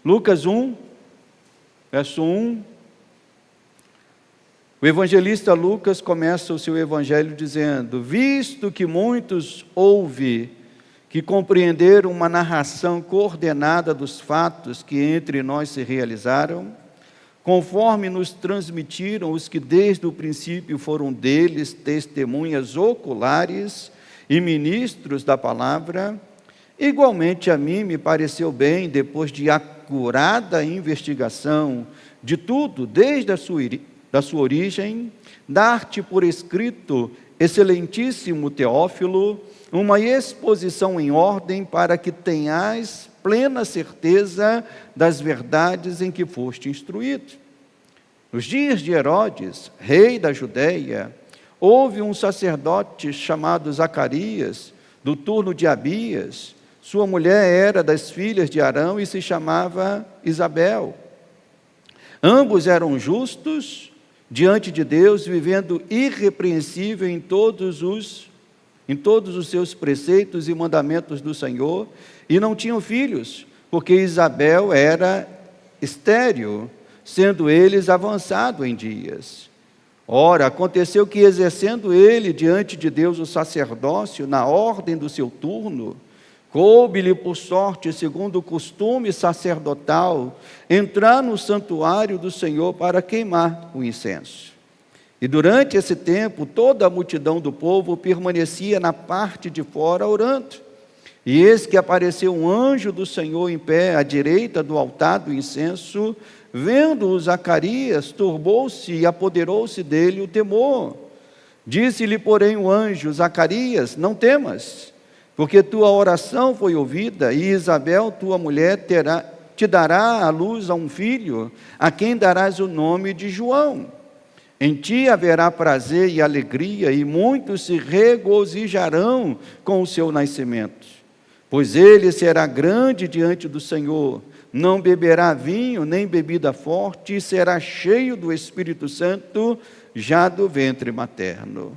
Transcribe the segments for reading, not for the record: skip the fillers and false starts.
Lucas 1, verso 1. O evangelista Lucas começa o seu evangelho dizendo: visto que muitos houve que compreenderam uma narração coordenada dos fatos que entre nós se realizaram, conforme nos transmitiram os que desde o princípio foram deles testemunhas oculares e ministros da palavra, igualmente a mim me pareceu bem, depois de acurada investigação de tudo, desde a sua origem, dar-te por escrito, excelentíssimo Teófilo, uma exposição em ordem para que tenhas plena certeza das verdades em que foste instruído. Nos dias de Herodes, rei da Judeia, houve um sacerdote chamado Zacarias, do turno de Abias. Sua mulher era das filhas de Arão e se chamava Isabel. Ambos eram justos diante de Deus, vivendo irrepreensível em todos os seus preceitos e mandamentos do Senhor, e não tinham filhos, porque Isabel era estéril, sendo eles avançado em dias. Ora, aconteceu que, exercendo ele diante de Deus o sacerdócio, na ordem do seu turno, coube-lhe por sorte, segundo o costume sacerdotal, entrar no santuário do Senhor para queimar o incenso. E durante esse tempo, toda a multidão do povo permanecia na parte de fora orando. E eis que apareceu um anjo do Senhor em pé, à direita do altar do incenso. Vendo-o Zacarias, turbou-se e apoderou-se dele o temor. Disse-lhe, porém, o anjo: Zacarias, não temas, porque tua oração foi ouvida, e Isabel, tua mulher, te dará à luz a um filho, a quem darás o nome de João. Em ti haverá prazer e alegria, e muitos se regozijarão com o seu nascimento. Pois ele será grande diante do Senhor, não beberá vinho nem bebida forte, e será cheio do Espírito Santo já do ventre materno.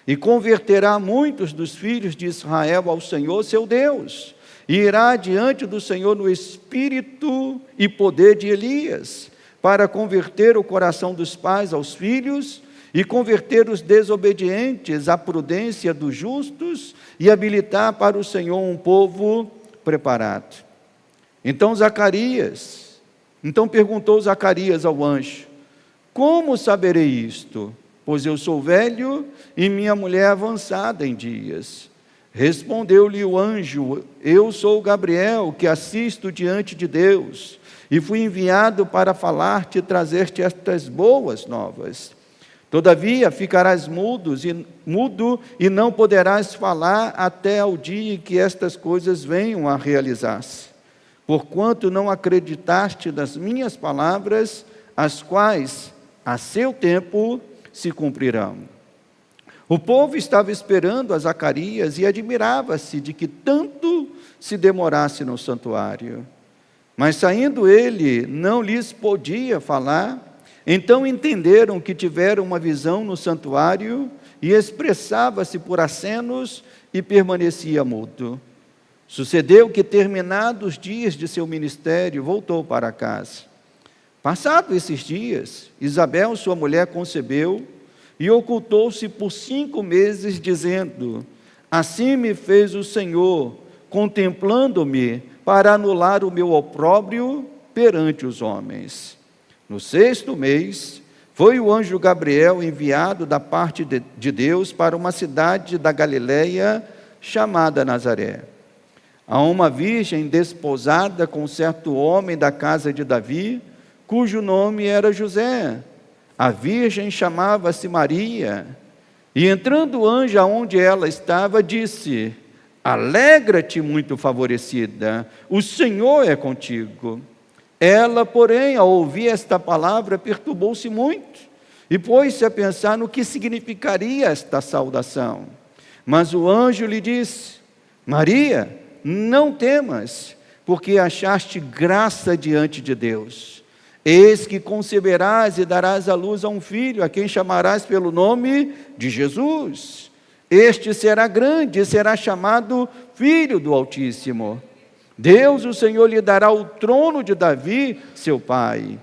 E converterá muitos dos filhos de Israel ao Senhor seu Deus, e irá diante do Senhor no espírito e poder de Elias, para converter o coração dos pais aos filhos, e converter os desobedientes à prudência dos justos, e habilitar para o Senhor um povo preparado. Então perguntou Zacarias ao anjo: como saberei isto? Pois eu sou velho e minha mulher avançada em dias. Respondeu-lhe o anjo: eu sou Gabriel, que assisto diante de Deus, e fui enviado para falar-te e trazer-te estas boas novas. Todavia ficarás mudo e não poderás falar até ao dia em que estas coisas venham a realizar-se. Porquanto não acreditaste nas minhas palavras, as quais, a seu tempo, se cumprirão. O povo estava esperando a Zacarias e admirava-se de que tanto se demorasse no santuário. Mas saindo ele, não lhes podia falar. Então entenderam que tiveram uma visão no santuário, e expressava-se por acenos e permanecia mudo. Sucedeu que, terminados os dias de seu ministério, voltou para casa. Passados esses dias, Isabel, sua mulher, concebeu e ocultou-se por 5 meses, dizendo: assim me fez o Senhor, contemplando-me, para anular o meu opróbrio perante os homens. No 6º mês, foi o anjo Gabriel enviado da parte de Deus para uma cidade da Galileia, chamada Nazaré, a uma virgem desposada com certo homem da casa de Davi, cujo nome era José. A virgem chamava-se Maria. E entrando o anjo aonde ela estava, disse: alegra-te, muito favorecida, o Senhor é contigo. Ela, porém, ao ouvir esta palavra, perturbou-se muito, e pôs-se a pensar no que significaria esta saudação. Mas o anjo lhe disse: Maria, não temas, porque achaste graça diante de Deus. Eis que conceberás e darás à luz a um filho, a quem chamarás pelo nome de Jesus. Este será grande e será chamado Filho do Altíssimo. Deus, o Senhor, lhe dará o trono de Davi, seu pai,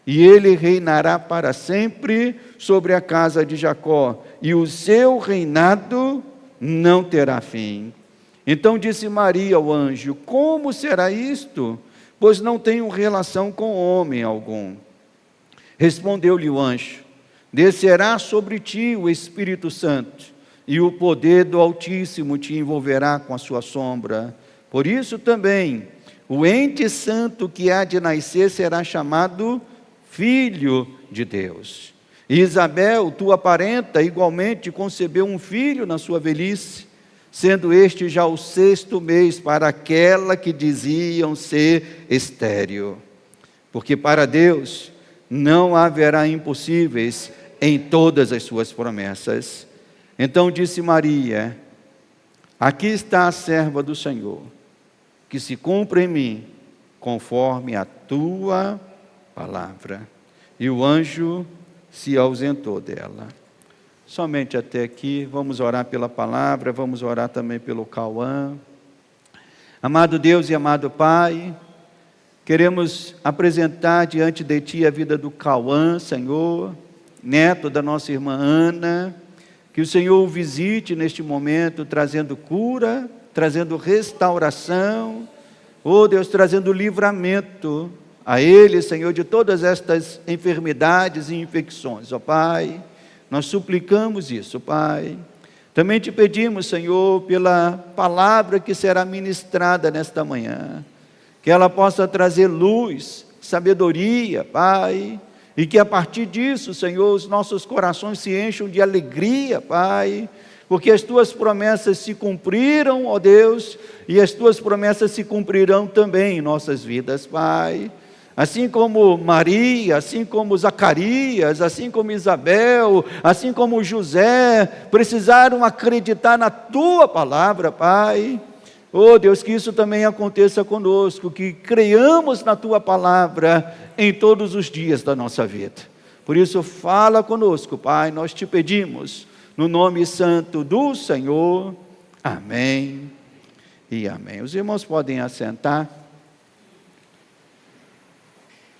e ele reinará para sempre sobre a casa de Jacó, e o seu reinado não terá fim. Então disse Maria ao anjo: como será isto? Pois não tenho relação com homem algum. Respondeu-lhe o anjo: descerá sobre ti o Espírito Santo, e o poder do Altíssimo te envolverá com a sua sombra. Por isso também, o ente santo que há de nascer será chamado Filho de Deus. E Isabel, tua parenta, igualmente concebeu um filho na sua velhice, sendo este já o 6º mês para aquela que diziam ser estéril. Porque para Deus não haverá impossíveis em todas as suas promessas. Então disse Maria: aqui está a serva do Senhor, que se cumpra em mim, conforme a tua palavra. E o anjo se ausentou dela. Somente até aqui. Vamos orar pela palavra, vamos orar também pelo Cauã. Amado Deus e amado Pai, queremos apresentar diante de Ti a vida do Cauã, Senhor, neto da nossa irmã Ana. Que o Senhor o visite neste momento, trazendo cura, trazendo restauração, oh Deus, trazendo livramento a ele, Senhor, de todas estas enfermidades e infecções, ó Pai. Nós suplicamos isso, Pai. Também te pedimos, Senhor, pela palavra que será ministrada nesta manhã, que ela possa trazer luz, sabedoria, Pai, e que a partir disso, Senhor, os nossos corações se encham de alegria, Pai, porque as Tuas promessas se cumpriram, ó Deus, e as Tuas promessas se cumprirão também em nossas vidas, Pai. Assim como Maria, assim como Zacarias, assim como Isabel, assim como José, precisaram acreditar na Tua palavra, Pai. Oh Deus, que isso também aconteça conosco, que creiamos na Tua palavra em todos os dias da nossa vida. Por isso, fala conosco, Pai, nós te pedimos, no nome santo do Senhor. Amém e amém. Os irmãos podem assentar.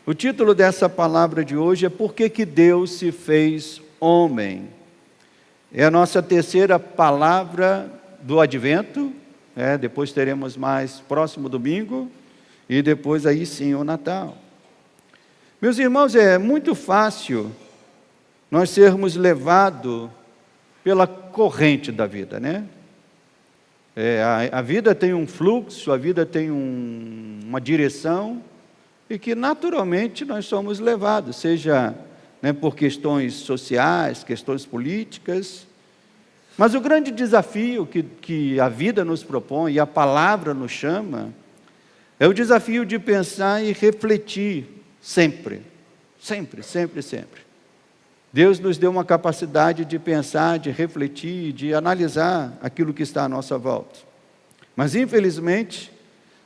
O título dessa palavra de hoje é Por que Deus se fez homem? É a nossa terceira palavra do Advento. Depois teremos mais próximo domingo, e depois aí sim o Natal. Meus irmãos, é muito fácil nós sermos levados pela corrente da vida, né? A vida tem um fluxo, a vida tem uma direção, e que naturalmente nós somos levados, seja por questões sociais, questões políticas. Mas o grande desafio que a vida nos propõe, e a palavra nos chama, é o desafio de pensar e refletir sempre, sempre, sempre, sempre. Deus nos deu uma capacidade de pensar, de refletir, de analisar aquilo que está à nossa volta. Mas infelizmente,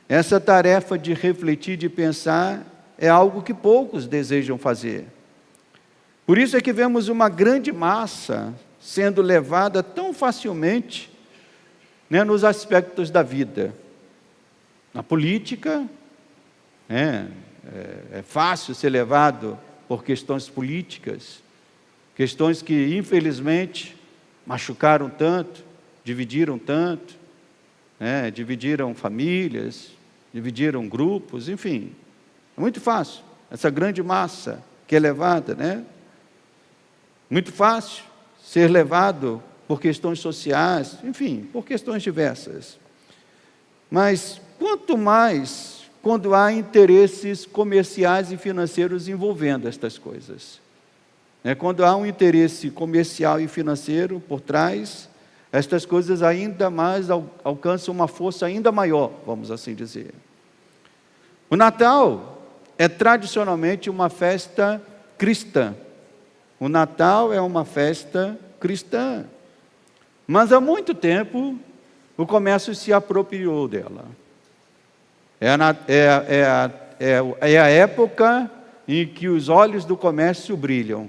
essa tarefa de refletir, de pensar, é algo que poucos desejam fazer. Por isso é que vemos uma grande massa sendo levada tão facilmente nos aspectos da vida. Na política, é fácil ser levado por questões políticas, questões que infelizmente machucaram tanto, dividiram tanto, dividiram famílias, dividiram grupos, enfim. É muito fácil, essa grande massa que é levada, muito fácil ser levado por questões sociais, enfim, por questões diversas. Mas quanto mais quando há interesses comerciais e financeiros envolvendo estas coisas. Quando há um interesse comercial e financeiro por trás, estas coisas ainda mais alcançam uma força ainda maior, vamos assim dizer. O Natal é tradicionalmente uma festa cristã. O Natal é uma festa cristã, mas há muito tempo o comércio se apropriou dela. É a época em que os olhos do comércio brilham.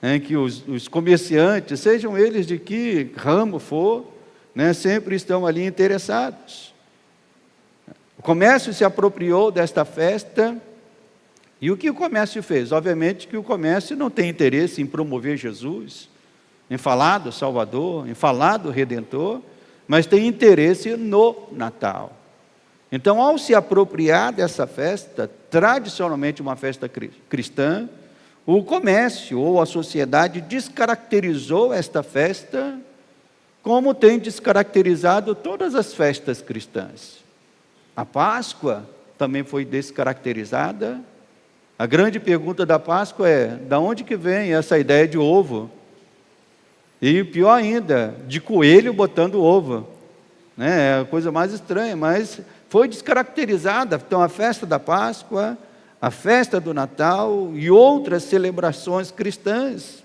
Em que os comerciantes, sejam eles de que ramo for, né, sempre estão ali interessados. O comércio se apropriou desta festa, e o que o comércio fez? Obviamente que o comércio não tem interesse em promover Jesus, em falar do Salvador, em falar do Redentor, mas tem interesse no Natal. Então, ao se apropriar dessa festa, tradicionalmente uma festa cristã, o comércio ou a sociedade descaracterizou esta festa, como tem descaracterizado todas as festas cristãs. A Páscoa também foi descaracterizada. A grande pergunta da Páscoa é: de onde que vem essa ideia de ovo? E pior ainda, de coelho botando ovo, né? É a coisa mais estranha, mas foi descaracterizada. Então, a festa da Páscoa, a festa do Natal e outras celebrações cristãs.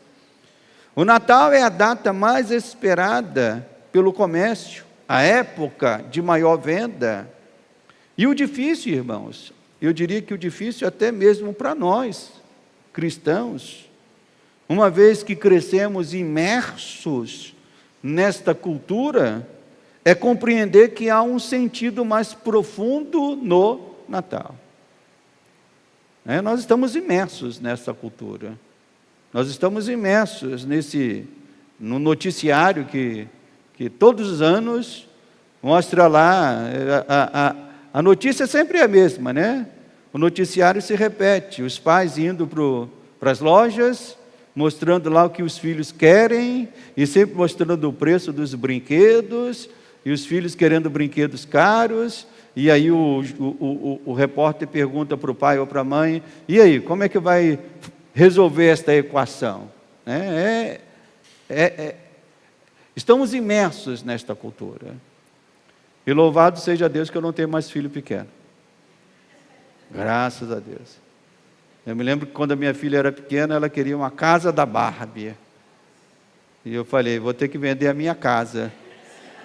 O Natal é a data mais esperada pelo comércio, a época de maior venda. E o difícil, irmãos, eu diria que o difícil até mesmo para nós, cristãos, uma vez que crescemos imersos nesta cultura, é compreender que há um sentido mais profundo no Natal. Nós estamos imersos nessa cultura. Nós estamos imersos no noticiário que todos os anos mostra lá. A notícia sempre é a mesma, né? O noticiário se repete. Os pais indo para as lojas, mostrando lá o que os filhos querem, e sempre mostrando o preço dos brinquedos, e os filhos querendo brinquedos caros. E aí o repórter pergunta para o pai ou para a mãe: e aí, como é que vai resolver esta equação? Estamos imersos nesta cultura. E louvado seja Deus que eu não tenho mais filho pequeno. Graças a Deus. Eu me lembro que quando a minha filha era pequena, ela queria uma casa da Barbie. E eu falei: vou ter que vender a minha casa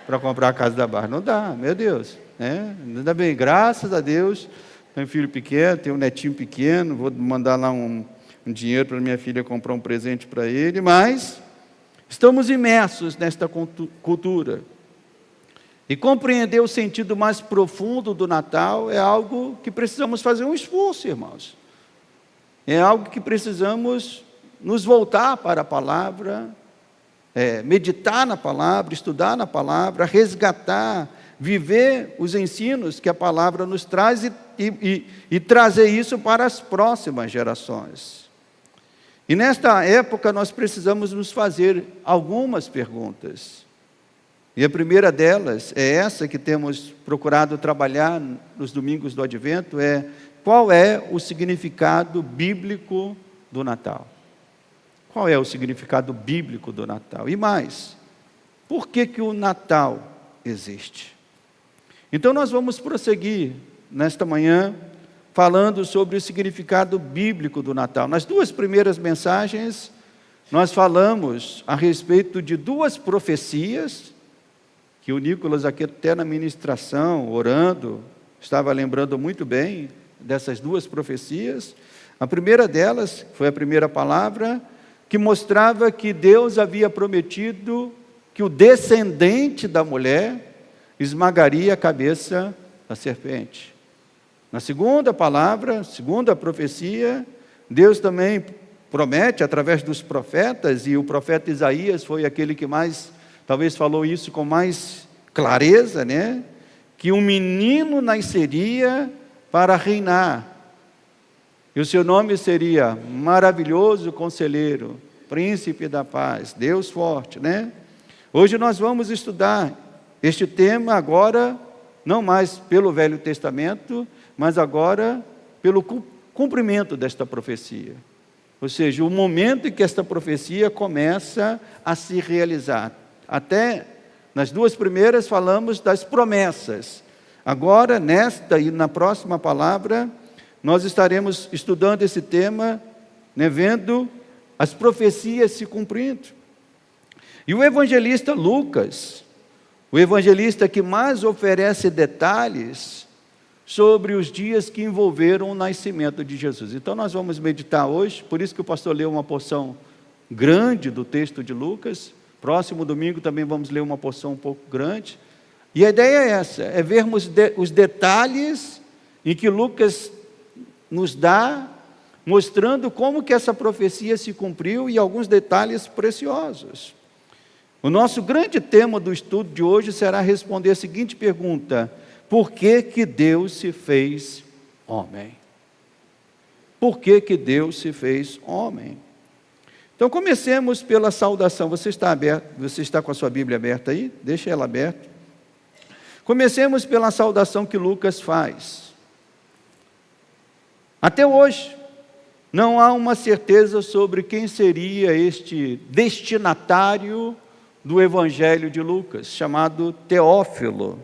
para comprar a casa da Barbie. Não dá, meu Deus. Ainda bem, graças a Deus, tenho um filho pequeno, tenho um netinho pequeno, vou mandar lá um dinheiro para minha filha comprar um presente para ele, mas estamos imersos nesta cultura. E compreender o sentido mais profundo do Natal é algo que precisamos fazer um esforço, irmãos. É algo que precisamos nos voltar para a palavra, meditar na palavra, estudar na palavra, resgatar, viver os ensinos que a palavra nos traz e trazer isso para as próximas gerações. E nesta época nós precisamos nos fazer algumas perguntas. E a primeira delas é essa que temos procurado trabalhar nos domingos do Advento, qual é o significado bíblico do Natal? Qual é o significado bíblico do Natal? E mais, por que o Natal existe? Então nós vamos prosseguir nesta manhã falando sobre o significado bíblico do Natal. Nas duas primeiras mensagens, nós falamos a respeito de duas profecias, que o Nicolas aqui até na ministração, orando, estava lembrando muito bem dessas duas profecias. A primeira delas foi a primeira palavra, que mostrava que Deus havia prometido que o descendente da mulher esmagaria a cabeça da serpente. Na segunda palavra, segunda profecia, Deus também promete através dos profetas, e o profeta Isaías foi aquele que mais, talvez falou isso com mais clareza, né? Que um menino nasceria para reinar, e o seu nome seria Maravilhoso Conselheiro, Príncipe da Paz, Deus Forte, né? Hoje nós vamos estudar este tema agora, não mais pelo Velho Testamento, mas agora pelo cumprimento desta profecia. Ou seja, o momento em que esta profecia começa a se realizar. Até nas duas primeiras falamos das promessas. Agora, nesta e na próxima palavra, nós estaremos estudando esse tema, né, vendo as profecias se cumprindo. E o evangelista Lucas, o evangelista que mais oferece detalhes sobre os dias que envolveram o nascimento de Jesus. Então nós vamos meditar hoje, por isso que o pastor leu uma porção grande do texto de Lucas, Próximo domingo também vamos ler uma porção um pouco grande. E a ideia é essa, é vermos os detalhes em que Lucas nos dá, mostrando como que essa profecia se cumpriu e alguns detalhes preciosos. O nosso grande tema do estudo de hoje será responder a seguinte pergunta: por que que Deus se fez homem? Por que que Deus se fez homem? Então comecemos pela saudação. Você está com a sua Bíblia aberta aí? Deixa ela aberta. Comecemos pela saudação que Lucas faz. Até hoje, não há uma certeza sobre quem seria este destinatário do Evangelho de Lucas, chamado Teófilo.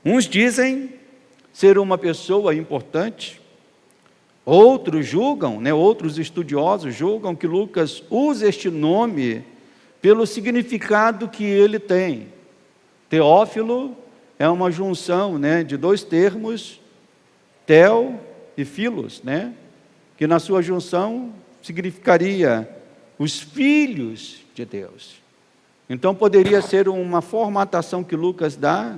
Uns dizem ser uma pessoa importante, outros julgam, outros estudiosos julgam que Lucas usa este nome pelo significado que ele tem. Teófilo é uma junção de dois termos, Theo e Filos, que na sua junção significaria os filhos de Deus. Então poderia ser uma formatação que Lucas dá,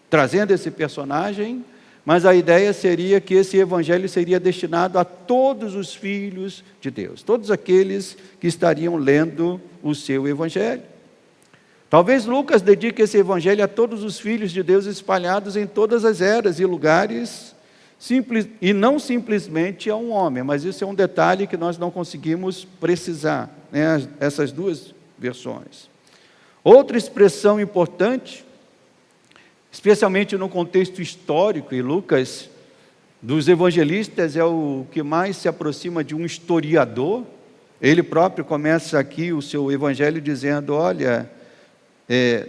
trazendo esse personagem, mas a ideia seria que esse evangelho seria destinado a todos os filhos de Deus, todos aqueles que estariam lendo o seu evangelho. Talvez Lucas dedique esse evangelho a todos os filhos de Deus espalhados em todas as eras e lugares, e não simplesmente a um homem, mas isso é um detalhe que nós não conseguimos precisar, essas duas versões. Outra expressão importante, especialmente no contexto histórico, e Lucas, dos evangelistas, é o que mais se aproxima de um historiador. Ele próprio começa aqui o seu evangelho dizendo, olha,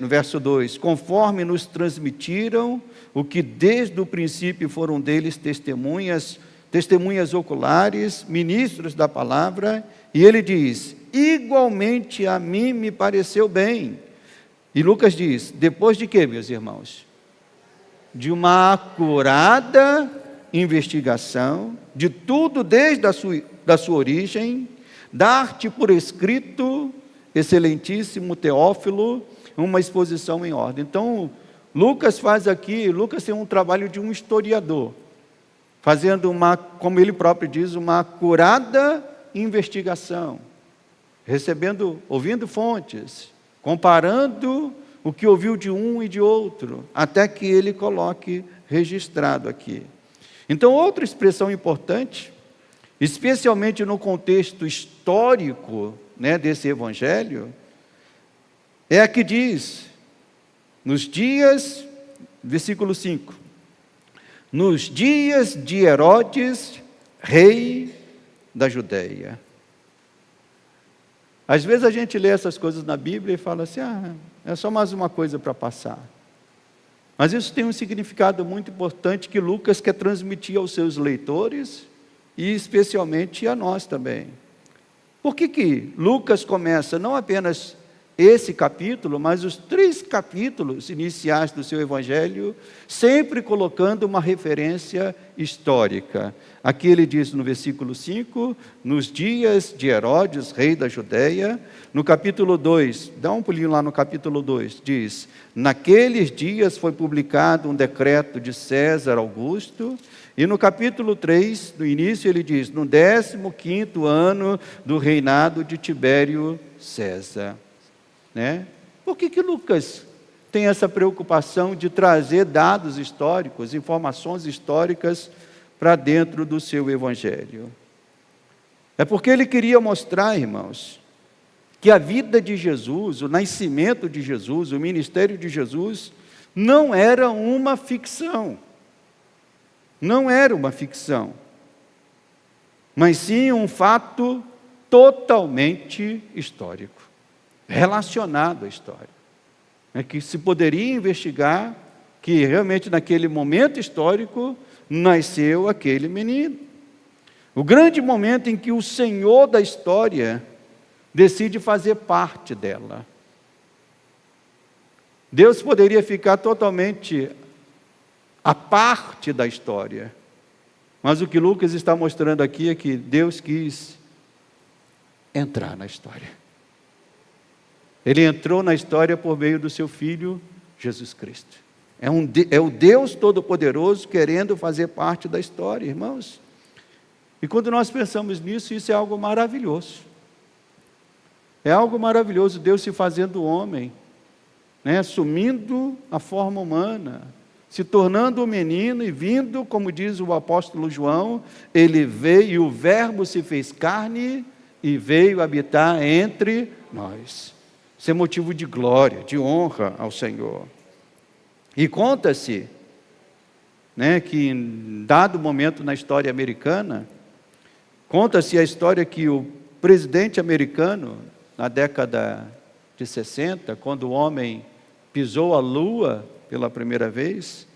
no verso 2, conforme nos transmitiram o que desde o princípio foram deles testemunhas oculares, ministros da palavra, e ele diz, igualmente a mim me pareceu bem. E Lucas diz, depois de quê, meus irmãos? De uma acurada investigação de tudo desde da sua origem, dar-te por escrito, excelentíssimo Teófilo, uma exposição em ordem. Então, Lucas tem um trabalho de um historiador, fazendo como ele próprio diz, uma acurada investigação, ouvindo fontes, comparando o que ouviu de um e de outro, até que ele coloque registrado aqui. Então, outra expressão importante, especialmente no contexto histórico desse evangelho, é a que diz, nos dias, versículo 5, nos dias de Herodes, rei da Judeia. Às vezes a gente lê essas coisas na Bíblia e fala assim, é só mais uma coisa para passar. Mas isso tem um significado muito importante que Lucas quer transmitir aos seus leitores e especialmente a nós também. Por que Lucas começa não apenas esse capítulo, mas os 3 capítulos iniciais do seu evangelho, sempre colocando uma referência histórica? Aqui ele diz no versículo 5, nos dias de Herodes, rei da Judeia. No capítulo 2, dá um pulinho lá no capítulo 2, diz, naqueles dias foi publicado um decreto de César Augusto. E no capítulo 3, no início ele diz, no 15º ano do reinado de Tibério César. Por que Lucas tem essa preocupação de trazer dados históricos, informações históricas para dentro do seu evangelho? É porque ele queria mostrar, irmãos, que a vida de Jesus, o nascimento de Jesus, o ministério de Jesus, não era uma ficção. Não era uma ficção, mas sim um fato totalmente histórico, relacionado à história. Que se poderia investigar que realmente naquele momento histórico nasceu aquele menino. O grande momento em que o Senhor da história decide fazer parte dela. Deus poderia ficar totalmente à parte da história, mas o que Lucas está mostrando aqui é que Deus quis entrar na história. Ele entrou na história por meio do seu Filho, Jesus Cristo. É o Deus Todo-Poderoso querendo fazer parte da história, irmãos. E quando nós pensamos nisso, isso é algo maravilhoso. É algo maravilhoso, Deus se fazendo homem, né, assumindo a forma humana, se tornando um menino e vindo, como diz o apóstolo João, ele veio e o Verbo se fez carne e veio habitar entre nós. Isso é motivo de glória, de honra ao Senhor. E conta-se, né, que em dado momento na história americana, conta-se a história que o presidente americano, na década de 60, quando o homem pisou a lua pela primeira vez,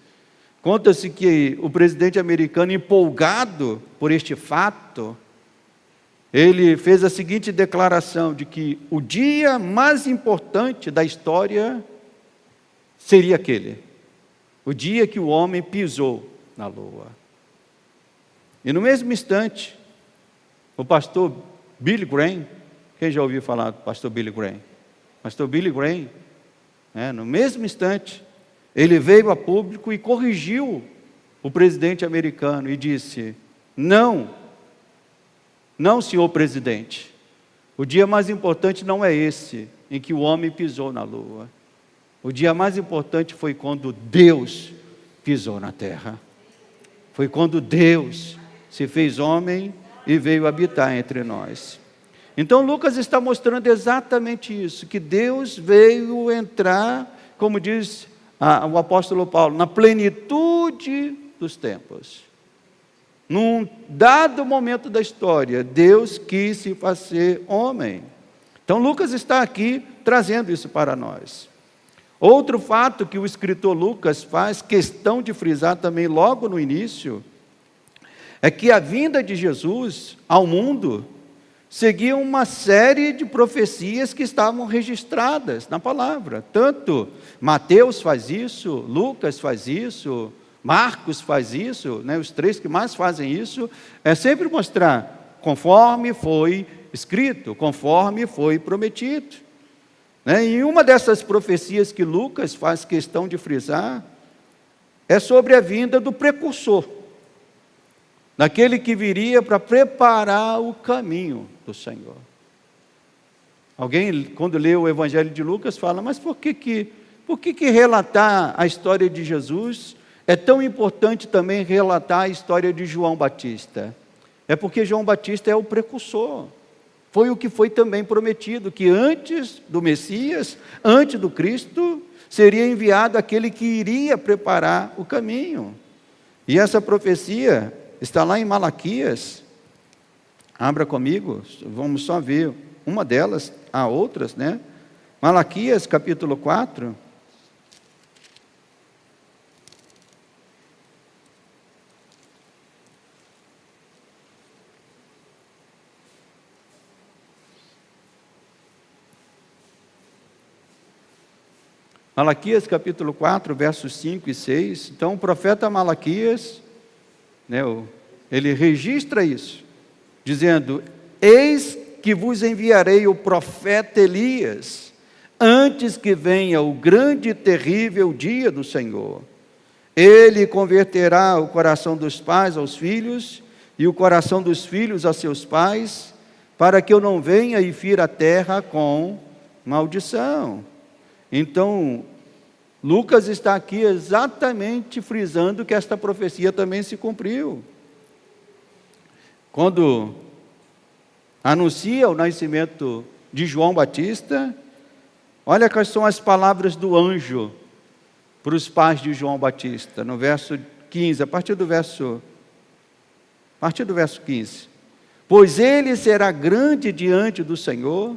conta-se que o presidente americano, empolgado por este fato, ele fez a seguinte declaração de que o dia mais importante da história seria aquele, o dia que o homem pisou na lua. E no mesmo instante, o pastor Billy Graham, quem já ouviu falar do pastor Billy Graham? Pastor Billy Graham, no mesmo instante, ele veio a público e corrigiu o presidente americano e disse: não, senhor presidente, o dia mais importante não é esse, em que o homem pisou na lua. O dia mais importante foi quando Deus pisou na terra. Foi quando Deus se fez homem e veio habitar entre nós. Então Lucas está mostrando exatamente isso, que Deus veio entrar, como diz o apóstolo Paulo, na plenitude dos tempos. Num dado momento da história, Deus quis se fazer homem. Então Lucas está aqui trazendo isso para nós. Outro fato que o escritor Lucas faz questão de frisar também logo no início, é que a vinda de Jesus ao mundo seguia uma série de profecias que estavam registradas na palavra. Tanto Mateus faz isso, Lucas faz isso, Marcos faz isso, os três que mais fazem isso, é sempre mostrar conforme foi escrito, conforme foi prometido. E uma dessas profecias que Lucas faz questão de frisar, é sobre a vinda do precursor, daquele que viria para preparar o caminho do Senhor. Alguém, quando lê o Evangelho de Lucas, fala: mas por que relatar a história de Jesus é tão importante também relatar a história de João Batista? É porque João Batista é o precursor. Foi o que foi também prometido, que antes do Messias, antes do Cristo, seria enviado aquele que iria preparar o caminho. E essa profecia está lá em Malaquias. Abra comigo, vamos só ver uma delas, há outras, Malaquias capítulo 4. Malaquias capítulo 4, versos 5 e 6. Então o profeta Malaquias, ele registra isso, dizendo: eis que vos enviarei o profeta Elias, antes que venha o grande e terrível dia do Senhor. Ele converterá o coração dos pais aos filhos, e o coração dos filhos a seus pais, para que eu não venha e fira a terra com maldição. Então, Lucas está aqui exatamente frisando que esta profecia também se cumpriu. Quando anuncia o nascimento de João Batista, olha quais são as palavras do anjo para os pais de João Batista, no verso 15, a partir do verso 15. Pois ele será grande diante do Senhor,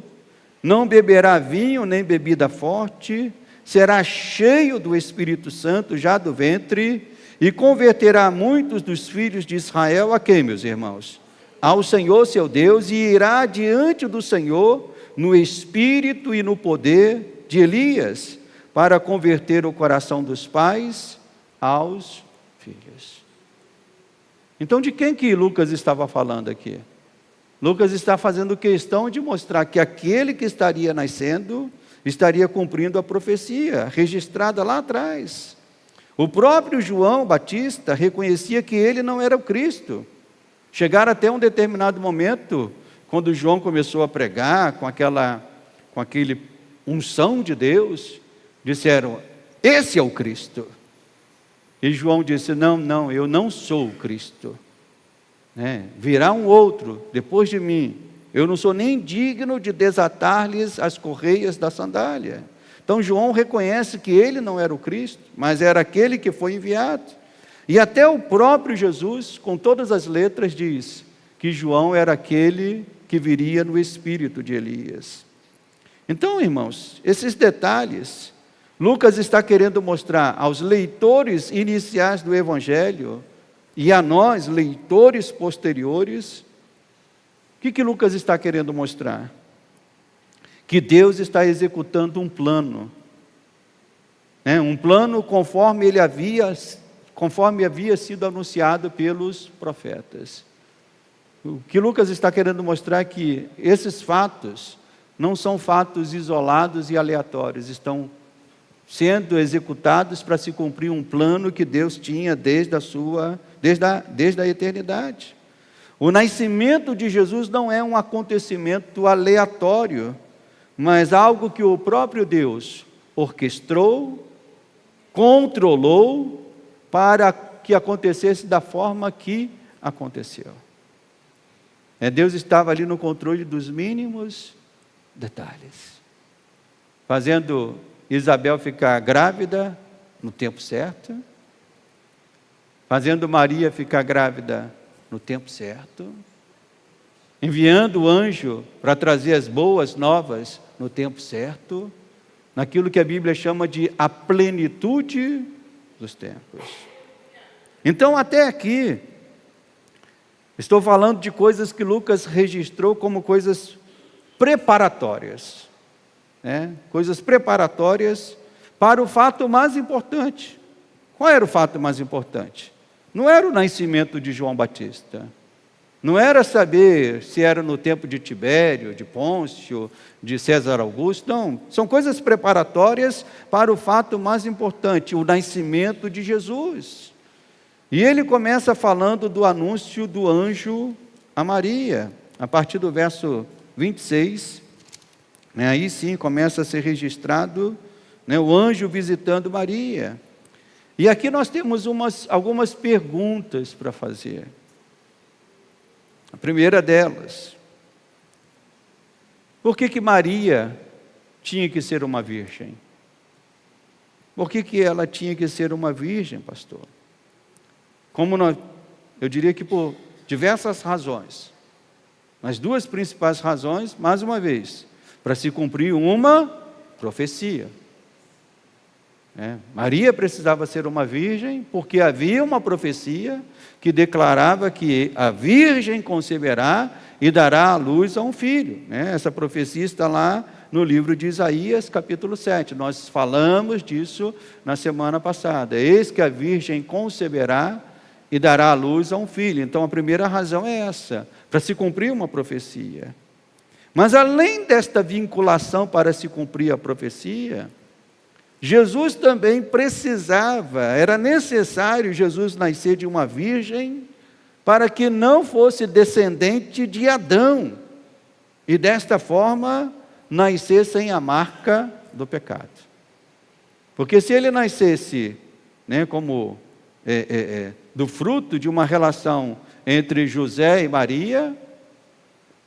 não beberá vinho nem bebida forte, será cheio do Espírito Santo já do ventre, e converterá muitos dos filhos de Israel a quem, meus irmãos? Ao Senhor seu Deus, e irá diante do Senhor no espírito e no poder de Elias, para converter o coração dos pais aos filhos. Então, de quem que Lucas estava falando aqui? Lucas está fazendo questão de mostrar que aquele que estaria nascendo estaria cumprindo a profecia registrada lá atrás. O próprio João Batista reconhecia que ele não era o Cristo. Chegaram até um determinado momento, quando João começou a pregar com aquele unção de Deus, disseram: esse é o Cristo. E João disse: não, eu não sou o Cristo. Virá um outro depois de mim. Eu não sou nem digno de desatar-lhes as correias da sandália. Então João reconhece que ele não era o Cristo, mas era aquele que foi enviado. E até o próprio Jesus, com todas as letras, diz que João era aquele que viria no espírito de Elias. Então, irmãos, esses detalhes, Lucas está querendo mostrar aos leitores iniciais do Evangelho e a nós, leitores posteriores, o que Lucas está querendo mostrar? Que Deus está executando um plano, um plano conforme havia sido anunciado pelos profetas. O que Lucas está querendo mostrar é que esses fatos não são fatos isolados e aleatórios, estão sendo executados para se cumprir um plano que Deus tinha desde a eternidade. O nascimento de Jesus não é um acontecimento aleatório, mas algo que o próprio Deus orquestrou, controlou, para que acontecesse da forma que aconteceu. Deus estava ali no controle dos mínimos detalhes, fazendo Isabel ficar grávida no tempo certo, fazendo Maria ficar grávida no tempo certo, enviando o anjo para trazer as boas novas no tempo certo, naquilo que a Bíblia chama de a plenitude dos tempos. Então, até aqui, estou falando de coisas que Lucas registrou como coisas preparatórias, coisas preparatórias para o fato mais importante. Qual era o fato mais importante? Não era o nascimento de João Batista, não era saber se era no tempo de Tibério, de Pôncio, de César Augusto, não, são coisas preparatórias para o fato mais importante, o nascimento de Jesus. E ele começa falando do anúncio do anjo a Maria, a partir do verso 26, aí sim começa a ser registrado o anjo visitando Maria. E aqui nós temos algumas perguntas para fazer. A primeira delas: por que Maria tinha que ser uma virgem? Por que ela tinha que ser uma virgem, pastor? Eu diria que por diversas razões. Mas duas principais razões, mais uma vez, para se cumprir uma profecia. Maria precisava ser uma virgem, porque havia uma profecia que declarava que a virgem conceberá e dará à luz a um filho. Essa profecia está lá no livro de Isaías, capítulo 7. Nós falamos disso na semana passada. Eis que a virgem conceberá e dará à luz a um filho. Então a primeira razão é essa, para se cumprir uma profecia. Mas além desta vinculação para se cumprir a profecia, Jesus também era necessário Jesus nascer de uma virgem, para que não fosse descendente de Adão, e desta forma nascer sem a marca do pecado. Porque se ele nascesse do fruto de uma relação entre José e Maria,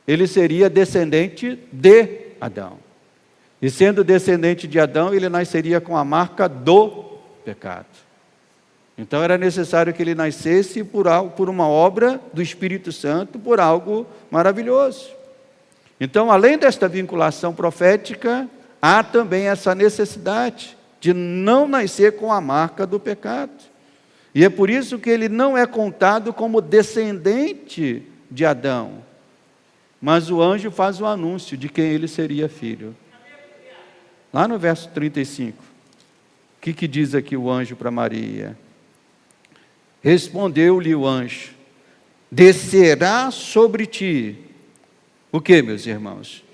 ele seria descendente de Adão. E sendo descendente de Adão, ele nasceria com a marca do pecado. Então era necessário que ele nascesse por uma obra do Espírito Santo, por algo maravilhoso. Então, além desta vinculação profética, há também essa necessidade de não nascer com a marca do pecado. E é por isso que ele não é contado como descendente de Adão. Mas o anjo faz o anúncio de quem ele seria filho. Lá no verso 35, o que diz aqui o anjo para Maria? Respondeu-lhe o anjo: descerá sobre ti, o que, meus irmãos?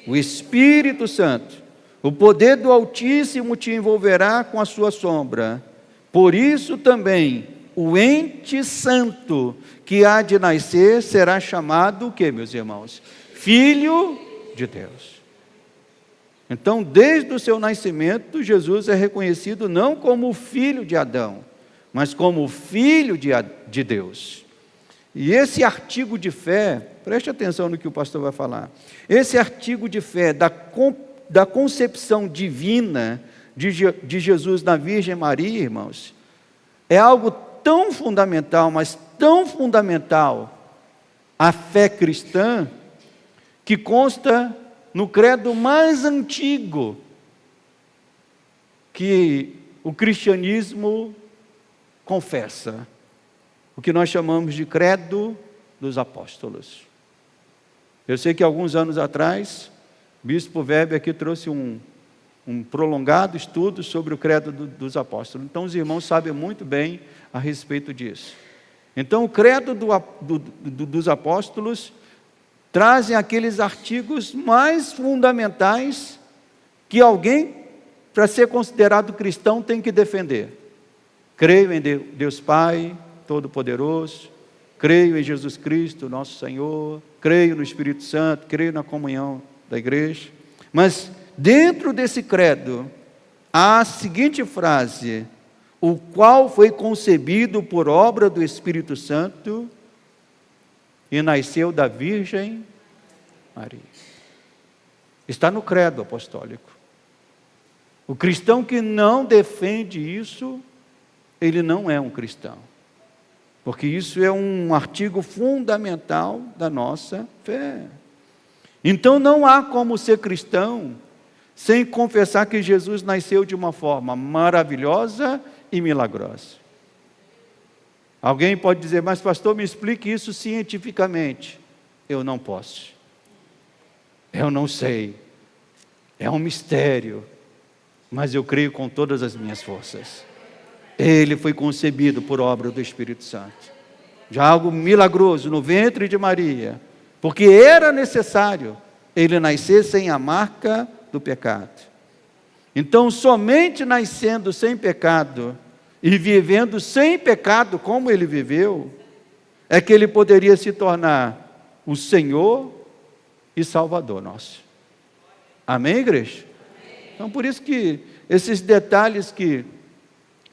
O Espírito Santo. O poder do Altíssimo te envolverá com a sua sombra. Por isso também o ente santo que há de nascer será chamado o quê, meus irmãos? Filho de Deus. Então, desde o seu nascimento, Jesus é reconhecido não como o filho de Adão, mas como o filho de Deus. E esse artigo de fé, preste atenção no que o pastor vai falar, esse artigo de fé da concepção divina de Jesus na Virgem Maria, irmãos, é algo tão fundamental, mas tão fundamental, a fé cristã, que consta no credo mais antigo que o cristianismo confessa, o que nós chamamos de credo dos apóstolos. Eu sei que alguns anos atrás, o bispo Weber aqui trouxe um prolongado estudo sobre o credo dos apóstolos. Então os irmãos sabem muito bem a respeito disso. Então o credo dos apóstolos trazem aqueles artigos mais fundamentais que alguém, para ser considerado cristão, tem que defender. Creio em Deus Pai Todo-Poderoso, creio em Jesus Cristo, nosso Senhor, creio no Espírito Santo, creio na comunhão da igreja. Mas dentro desse credo, há a seguinte frase: o qual foi concebido por obra do Espírito Santo e nasceu da Virgem Maria. Está no credo apostólico. O cristão que não defende isso, ele não é um cristão. Porque isso é um artigo fundamental da nossa fé. Então não há como ser cristão sem confessar que Jesus nasceu de uma forma maravilhosa e milagrosa. Alguém pode dizer, mas pastor, me explique isso cientificamente. Eu não posso. Eu não sei. É um mistério. Mas eu creio com todas as minhas forças. Ele foi concebido por obra do Espírito Santo. Já algo milagroso no ventre de Maria. Porque era necessário ele nascer sem a marca do pecado. Então, somente nascendo sem pecado e vivendo sem pecado como ele viveu, é que ele poderia se tornar o Senhor e Salvador nosso. Amém, igreja? Então, por isso que esses detalhes que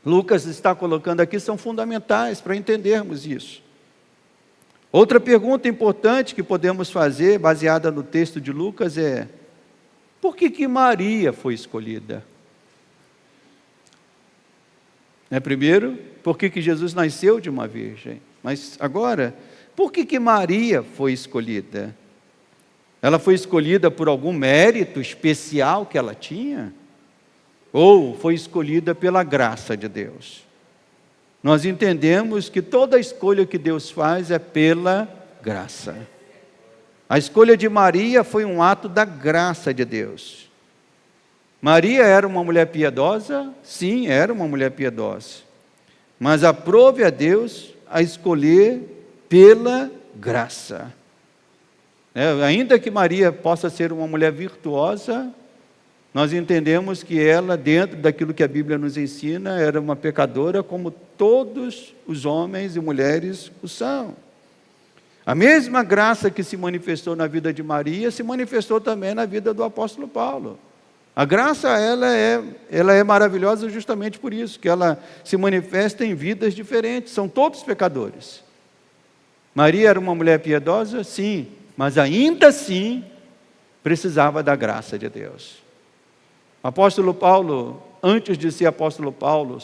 Lucas está colocando aqui são fundamentais para entendermos isso. Outra pergunta importante que podemos fazer, baseada no texto de Lucas, é: por que Maria foi escolhida? Primeiro, por que Jesus nasceu de uma virgem? Mas agora, por que Maria foi escolhida? Ela foi escolhida por algum mérito especial que ela tinha? Ou foi escolhida pela graça de Deus? Nós entendemos que toda escolha que Deus faz é pela graça. A escolha de Maria foi um ato da graça de Deus. Maria era uma mulher piedosa? Sim, era uma mulher piedosa. Mas aprove a Deus a escolher pela graça. Ainda que Maria possa ser uma mulher virtuosa, nós entendemos que ela, dentro daquilo que a Bíblia nos ensina, era uma pecadora como todos os homens e mulheres o são. A mesma graça que se manifestou na vida de Maria, se manifestou também na vida do apóstolo Paulo. A graça, ela é maravilhosa justamente por isso, que ela se manifesta em vidas diferentes, são todos pecadores. Maria era uma mulher piedosa? Sim, mas ainda assim precisava da graça de Deus. O apóstolo Paulo, antes de ser apóstolo Paulo,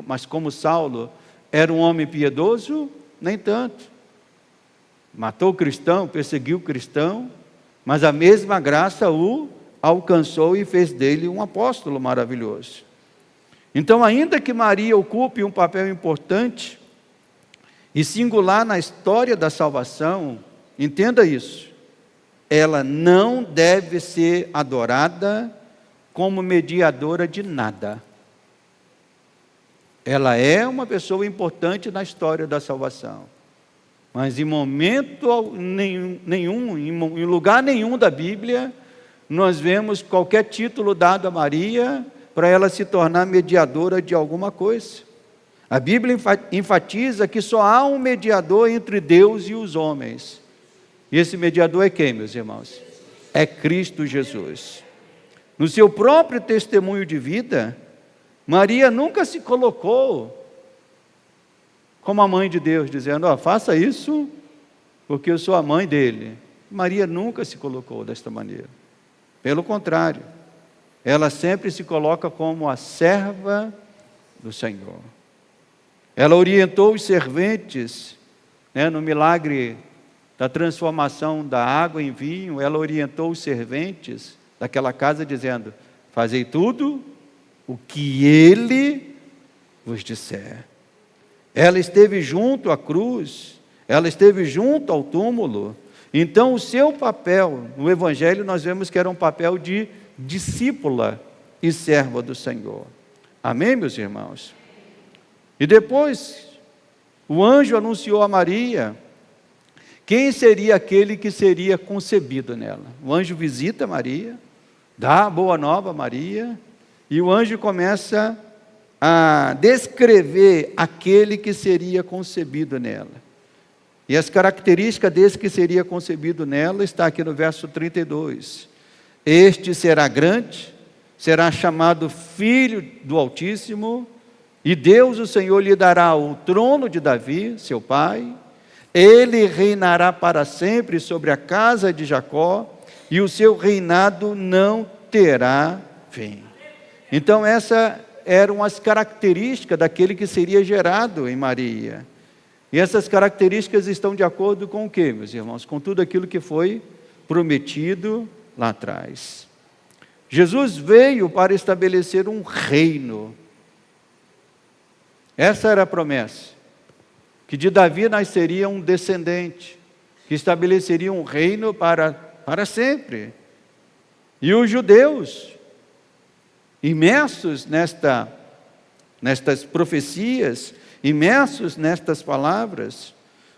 mas como Saulo, era um homem piedoso? Nem tanto. Matou o cristão, perseguiu o cristão, mas a mesma graça o alcançou e fez dele um apóstolo maravilhoso. Então, ainda que Maria ocupe um papel importante e singular na história da salvação, entenda isso, ela não deve ser adorada como mediadora de nada. Ela é uma pessoa importante na história da salvação, mas em momento nenhum, em lugar nenhum da Bíblia, nós vemos qualquer título dado a Maria para ela se tornar mediadora de alguma coisa. A Bíblia enfatiza que só há um mediador entre Deus e os homens. E esse mediador é quem, meus irmãos? É Cristo Jesus. No seu próprio testemunho de vida, Maria nunca se colocou como a mãe de Deus, dizendo, faça isso porque eu sou a mãe dele. Maria nunca se colocou desta maneira. Pelo contrário, ela sempre se coloca como a serva do Senhor. Ela orientou os serventes, no milagre da transformação da água em vinho, ela orientou os serventes daquela casa dizendo, fazei tudo o que ele vos disser. Ela esteve junto à cruz, ela esteve junto ao túmulo. Então o seu papel no Evangelho nós vemos que era um papel de discípula e serva do Senhor. Amém, meus irmãos? E depois o anjo anunciou a Maria quem seria aquele que seria concebido nela. O anjo visita Maria, dá a boa nova a Maria, e o anjo começa a descrever aquele que seria concebido nela. E as características desse que seria concebido nela está aqui no verso 32. Este será grande, será chamado Filho do Altíssimo, e Deus, o Senhor, lhe dará o trono de Davi, seu pai. Ele reinará para sempre sobre a casa de Jacó, e o seu reinado não terá fim. Então essas eram as características daquele que seria gerado em Maria. E essas características estão de acordo com o quê, meus irmãos? Com tudo aquilo que foi prometido lá atrás. Jesus veio para estabelecer um reino. Essa era a promessa, que de Davi nasceria um descendente, que estabeleceria um reino para sempre. E os judeus, imersos nestas profecias, imersos nestas palavras,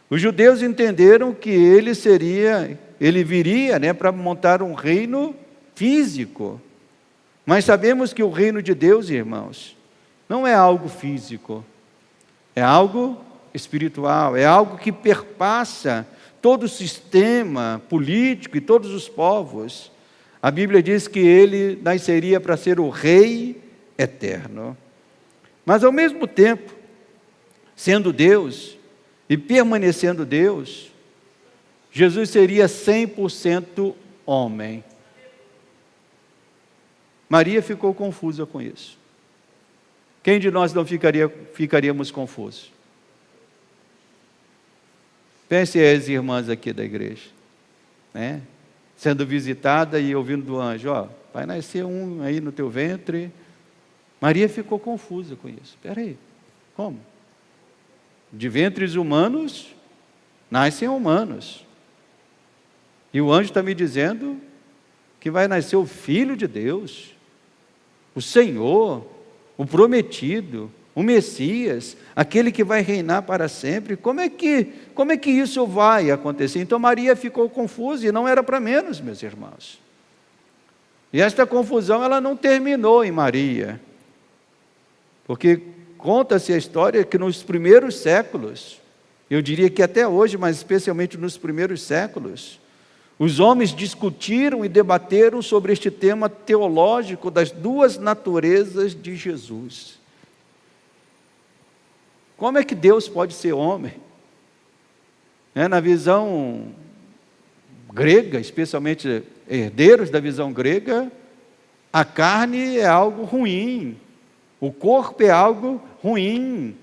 os judeus entenderam que ele viria para montar um reino físico. Mas sabemos que o reino de Deus, irmãos, não é algo físico, é algo espiritual, é algo que perpassa todo o sistema político e todos os povos. A Bíblia diz que ele nasceria para ser o Rei eterno. Mas ao mesmo tempo, sendo Deus e permanecendo Deus, Jesus seria 100% homem. Maria ficou confusa com isso. Quem de nós não ficaríamos confusos? Pense as irmãs aqui da igreja, sendo visitada e ouvindo do anjo, vai nascer um aí no teu ventre. Maria ficou confusa com isso. Espera aí, como? De ventres humanos, nascem humanos. E o anjo está me dizendo que vai nascer o Filho de Deus, o Senhor, o prometido, o Messias, aquele que vai reinar para sempre. Como é que isso vai acontecer? Então Maria ficou confusa e não era para menos, meus irmãos. E esta confusão ela não terminou em Maria, porque conta-se a história que nos primeiros séculos, eu diria que até hoje, mas especialmente nos primeiros séculos, os homens discutiram e debateram sobre este tema teológico das duas naturezas de Jesus. Como é que Deus pode ser homem? Na visão grega, especialmente herdeiros da visão grega, a carne é algo ruim, o corpo é algo ruim.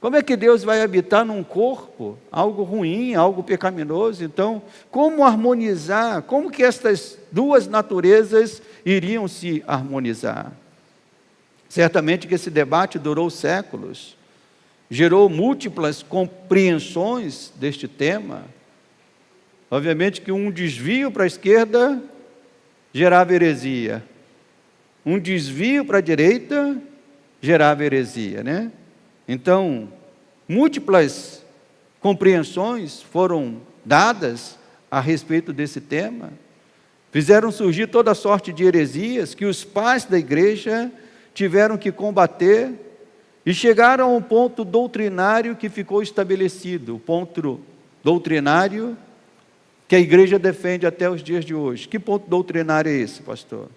Como é que Deus vai habitar num corpo? Algo ruim, algo pecaminoso. Então, como harmonizar? Como que estas duas naturezas iriam se harmonizar? Certamente que esse debate durou séculos, gerou múltiplas compreensões deste tema. Obviamente que um desvio para a esquerda gerava heresia, um desvio para a direita gerava heresia, Então, múltiplas compreensões foram dadas a respeito desse tema. Fizeram surgir toda sorte de heresias que os pais da igreja tiveram que combater e chegaram a um ponto doutrinário que ficou estabelecido, o ponto doutrinário que a igreja defende até os dias de hoje. Que ponto doutrinário é esse, pastor?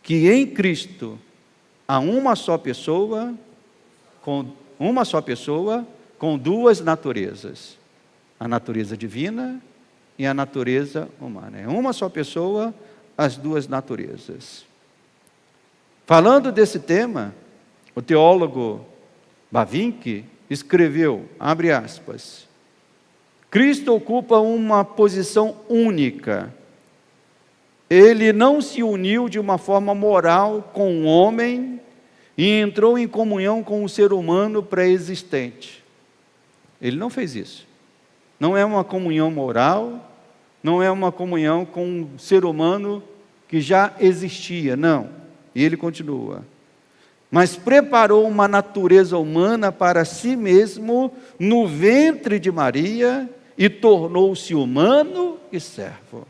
Que em Cristo há uma só pessoa com duas naturezas, a natureza divina e a natureza humana. É uma só pessoa, as duas naturezas. Falando desse tema, o teólogo Bavinck escreveu, abre aspas, Cristo ocupa uma posição única. Ele não se uniu de uma forma moral com o homem e entrou em comunhão com o ser humano pré-existente. Ele não fez isso. Não é uma comunhão moral, não é uma comunhão com um ser humano que já existia, não. E ele continua. Mas preparou uma natureza humana para si mesmo no ventre de Maria e tornou-se humano e servo.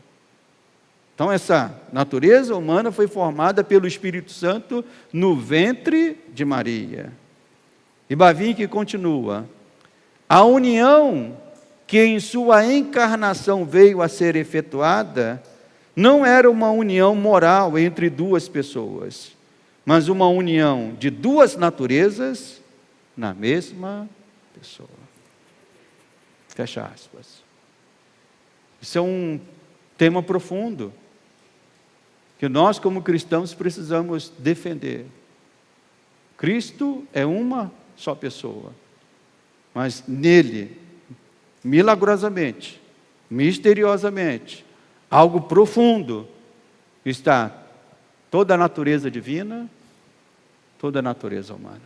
Então essa natureza humana foi formada pelo Espírito Santo no ventre de Maria. E Bavinck continua, a união que em sua encarnação veio a ser efetuada, não era uma união moral entre duas pessoas, mas uma união de duas naturezas na mesma pessoa. Fecha aspas. Isso é um tema profundo, que nós como cristãos precisamos defender. Cristo é uma só pessoa, mas nele, milagrosamente, misteriosamente, algo profundo, está toda a natureza divina, toda a natureza humana,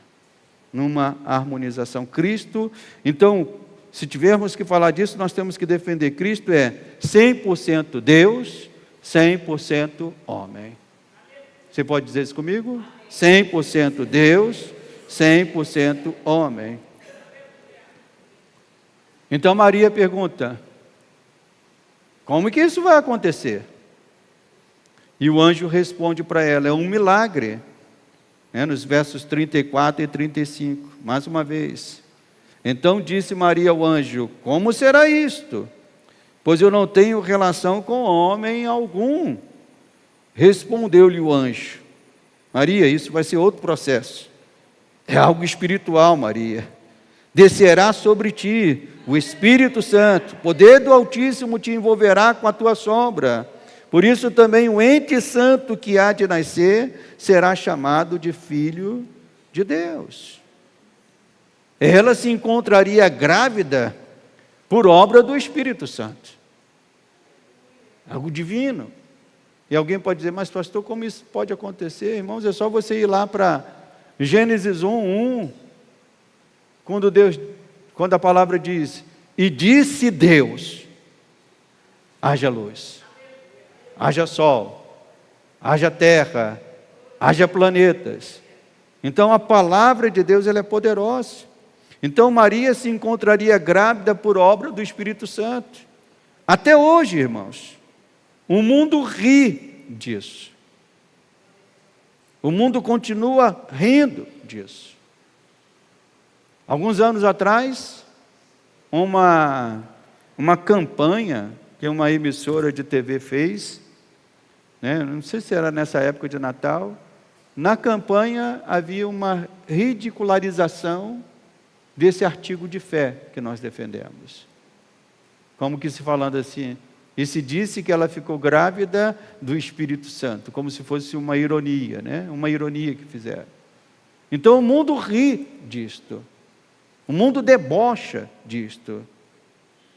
numa harmonização. Cristo, então, se tivermos que falar disso, nós temos que defender Cristo é 100% Deus, 100% homem. Você pode dizer isso comigo? 100% Deus, 100% homem. Então Maria pergunta, como que isso vai acontecer? E o anjo responde para ela, é um milagre, nos versos 34 e 35, mais uma vez. Então disse Maria ao anjo, como será isto? Pois eu não tenho relação com homem algum. Respondeu-lhe o anjo, Maria, isso vai ser outro processo. É algo espiritual, Maria. Descerá sobre ti o Espírito Santo, o poder do Altíssimo te envolverá com a tua sombra. Por isso também o ente santo que há de nascer será chamado de Filho de Deus. Ela se encontraria grávida por obra do Espírito Santo. Algo divino. E alguém pode dizer, mas pastor, como isso pode acontecer? Irmãos, é só você ir lá para Gênesis 1:1, quando a palavra diz, e disse Deus, haja luz, haja sol, haja terra, haja planetas. Então a palavra de Deus ela é poderosa. Então Maria se encontraria grávida por obra do Espírito Santo. Até hoje, irmãos, o mundo ri disso. O mundo continua rindo disso. Alguns anos atrás, uma campanha que uma emissora de TV fez, não sei se era nessa época de Natal, na campanha havia uma ridicularização desse artigo de fé que nós defendemos. Como que se falando assim, e se disse que ela ficou grávida do Espírito Santo, como se fosse uma ironia, uma ironia que fizeram. Então o mundo ri disto. O mundo debocha disto,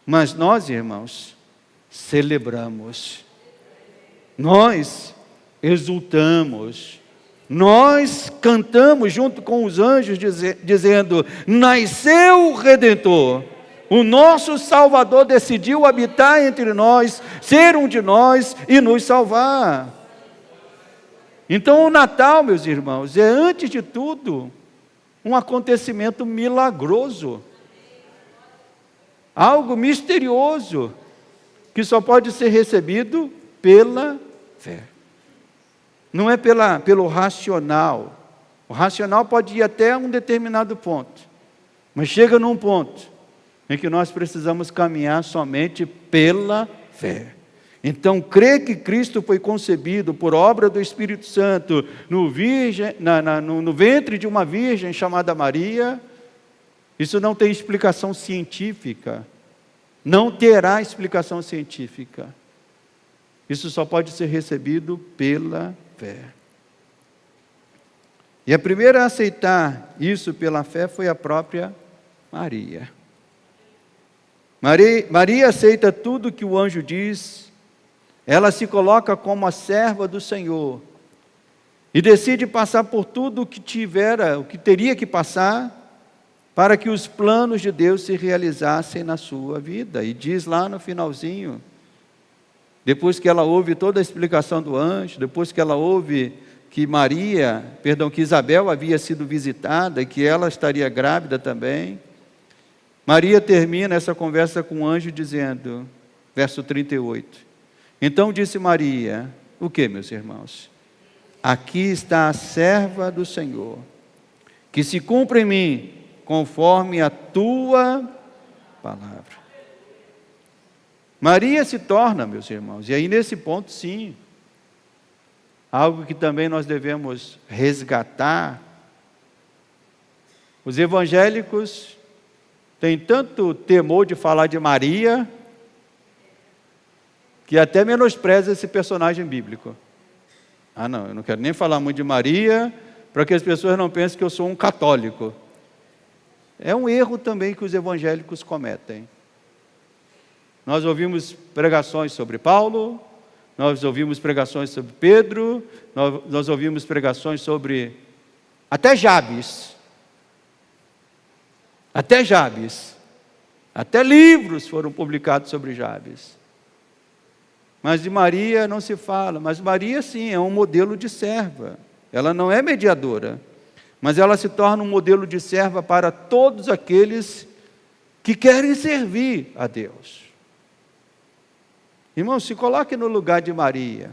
mas nós, irmãos, celebramos, nós exultamos, nós cantamos junto com os anjos dizendo, nasceu o Redentor, o nosso Salvador decidiu habitar entre nós, ser um de nós e nos salvar. Então o Natal, meus irmãos, é antes de tudo, um acontecimento milagroso, algo misterioso, que só pode ser recebido pela fé. Não é pelo racional. O racional pode ir até um determinado ponto, mas chega num ponto em que nós precisamos caminhar somente pela fé. Então, crer que Cristo foi concebido por obra do Espírito Santo no ventre de uma virgem chamada Maria, isso não tem explicação científica. Não terá explicação científica. Isso só pode ser recebido pela fé. E a primeira a aceitar isso pela fé foi a própria Maria. Maria aceita tudo que o anjo diz. Ela se coloca como a serva do Senhor e decide passar por tudo o que teria que passar para que os planos de Deus se realizassem na sua vida. E diz lá no finalzinho, depois que ela ouve toda a explicação do anjo, depois que ela ouve que Isabel havia sido visitada e que ela estaria grávida também, Maria termina essa conversa com o anjo dizendo, verso 38, então disse Maria, o que, meus irmãos? Aqui está a serva do Senhor, que se cumpra em mim, conforme a tua palavra. Maria se torna, meus irmãos, e aí nesse ponto sim, algo que também nós devemos resgatar. Os evangélicos têm tanto temor de falar de Maria, que até menospreza esse personagem bíblico. Não, eu não quero nem falar muito de Maria, para que as pessoas não pensem que eu sou um católico. É um erro também que os evangélicos cometem. Nós ouvimos pregações sobre Paulo, nós ouvimos pregações sobre Pedro, nós ouvimos pregações sobre até Jabes. Até livros foram publicados sobre Jabes. Mas de Maria não se fala. Mas Maria sim, é um modelo de serva. Ela não é mediadora, mas ela se torna um modelo de serva para todos aqueles que querem servir a Deus. Irmão, se coloque no lugar de Maria.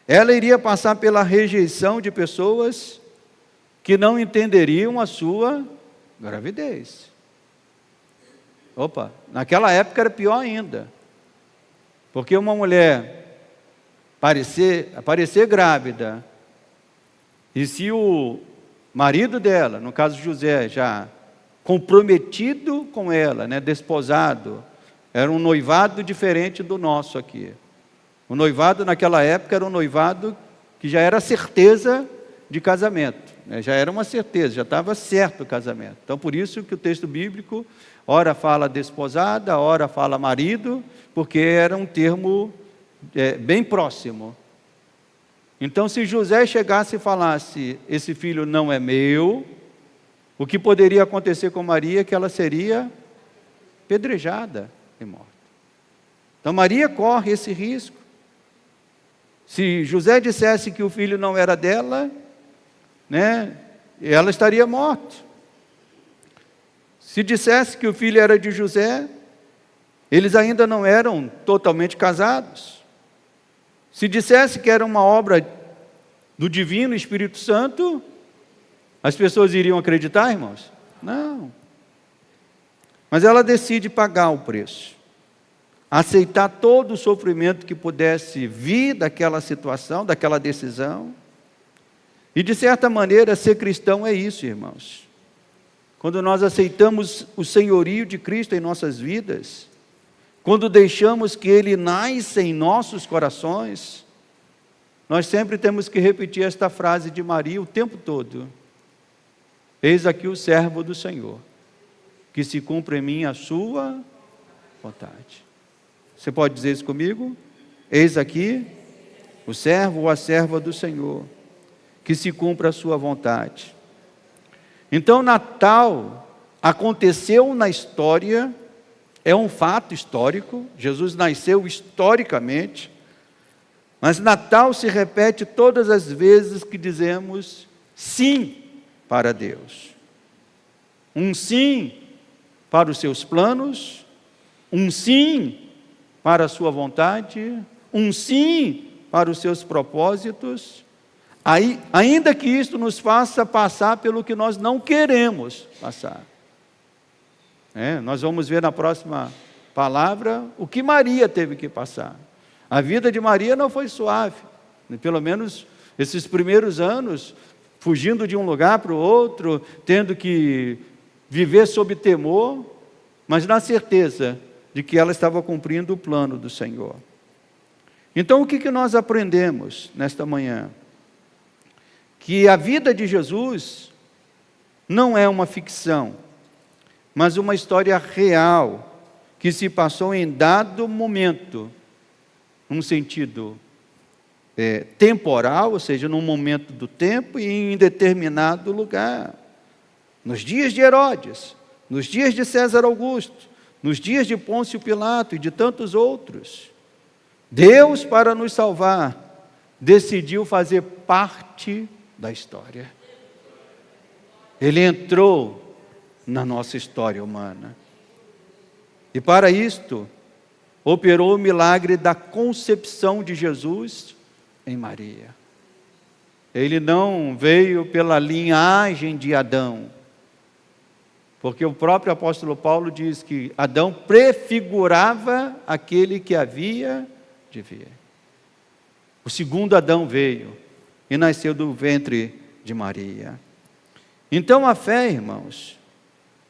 Ela iria passar pela rejeição de pessoas que não entenderiam a sua gravidez. Naquela época era pior ainda. Porque uma mulher aparecer grávida, e se o marido dela, no caso José, já comprometido com ela, desposado, era um noivado diferente do nosso aqui. O noivado naquela época era um noivado que já era certeza de casamento, já era uma certeza, já estava certo o casamento. Então por isso que o texto bíblico, ora fala desposada, ora fala marido, porque era um termo bem próximo. Então se José chegasse e falasse, esse filho não é meu, o que poderia acontecer com Maria é que ela seria apedrejada e morta. Então Maria corre esse risco. Se José dissesse que o filho não era dela, ela estaria morta. Se dissesse que o filho era de José, eles ainda não eram totalmente casados. Se dissesse que era uma obra do Divino Espírito Santo, as pessoas iriam acreditar, irmãos? Não. Mas ela decide pagar o preço, aceitar todo o sofrimento que pudesse vir daquela situação, daquela decisão. E de certa maneira, ser cristão é isso, irmãos. Quando nós aceitamos o senhorio de Cristo em nossas vidas, quando deixamos que Ele nasça em nossos corações, nós sempre temos que repetir esta frase de Maria o tempo todo. Eis aqui o servo do Senhor, que se cumpra em mim a sua vontade. Você pode dizer isso comigo? Eis aqui o servo ou a serva do Senhor, que se cumpra a sua vontade. Então Natal aconteceu na história, é um fato histórico, Jesus nasceu historicamente, mas Natal se repete todas as vezes que dizemos sim para Deus. Um sim para os seus planos, um sim para a sua vontade, um sim para os seus propósitos, ainda que isto nos faça passar pelo que nós não queremos passar. Nós vamos ver na próxima palavra o que Maria teve que passar. A vida de Maria não foi suave, pelo menos esses primeiros anos, fugindo de um lugar para o outro, tendo que viver sob temor, mas na certeza de que ela estava cumprindo o plano do Senhor. Então, o que nós aprendemos nesta manhã? Que a vida de Jesus não é uma ficção, mas uma história real, que se passou em dado momento, num sentido temporal, ou seja, num momento do tempo e em determinado lugar. Nos dias de Herodes, nos dias de César Augusto, nos dias de Pôncio Pilato e de tantos outros. Deus, para nos salvar, decidiu fazer parte da história. Ele entrou na nossa história humana. E para isto, operou o milagre da concepção de Jesus em Maria. Ele não veio pela linhagem de Adão, porque o próprio apóstolo Paulo diz que Adão prefigurava aquele que havia de vir. O segundo Adão veio e nasceu do ventre de Maria. Então a fé, irmãos,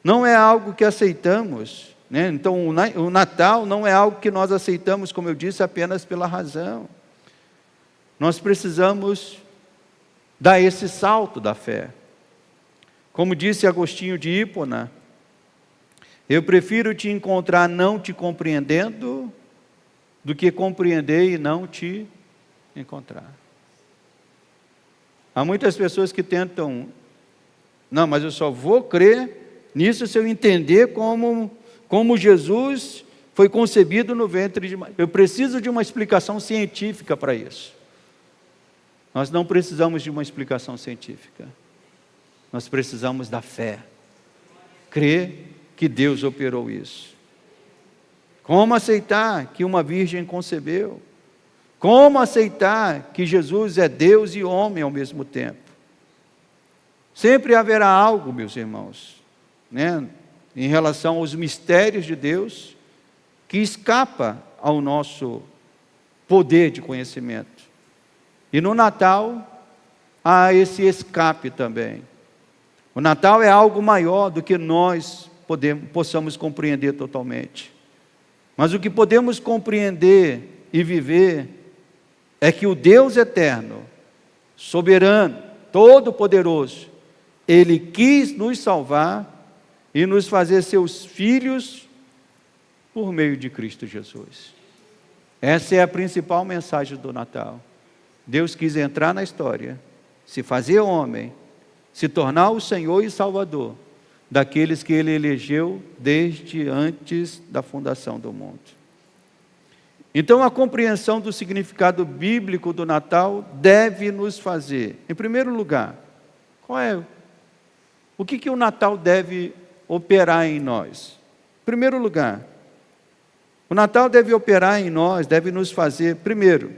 não é algo que aceitamos, Então o Natal não é algo que nós aceitamos, como eu disse, apenas pela razão. Nós precisamos dar esse salto da fé. Como disse Agostinho de Hipona, eu prefiro te encontrar não te compreendendo do que compreender e não te encontrar. Há muitas pessoas que tentam, não, mas eu só vou crer nisso se eu entender como Jesus foi concebido no ventre de Maria. Eu preciso de uma explicação científica para isso. Nós não precisamos de uma explicação científica. Nós precisamos da fé. Crer que Deus operou isso. Como aceitar que uma virgem concebeu? Como aceitar que Jesus é Deus e homem ao mesmo tempo? Sempre haverá algo, meus irmãos, em relação aos mistérios de Deus, que escapa ao nosso poder de conhecimento. E no Natal, há esse escape também. O Natal é algo maior do que nós possamos compreender totalmente. Mas o que podemos compreender e viver é que o Deus eterno, soberano, todo-poderoso, Ele quis nos salvar e nos fazer seus filhos por meio de Cristo Jesus. Essa é a principal mensagem do Natal. Deus quis entrar na história, se fazer homem, se tornar o Senhor e Salvador daqueles que Ele elegeu desde antes da fundação do mundo. Então, a compreensão do significado bíblico do Natal deve nos fazer, em primeiro lugar, o que o Natal deve operar em nós? Em primeiro lugar, o Natal deve operar em nós, deve nos fazer, primeiro,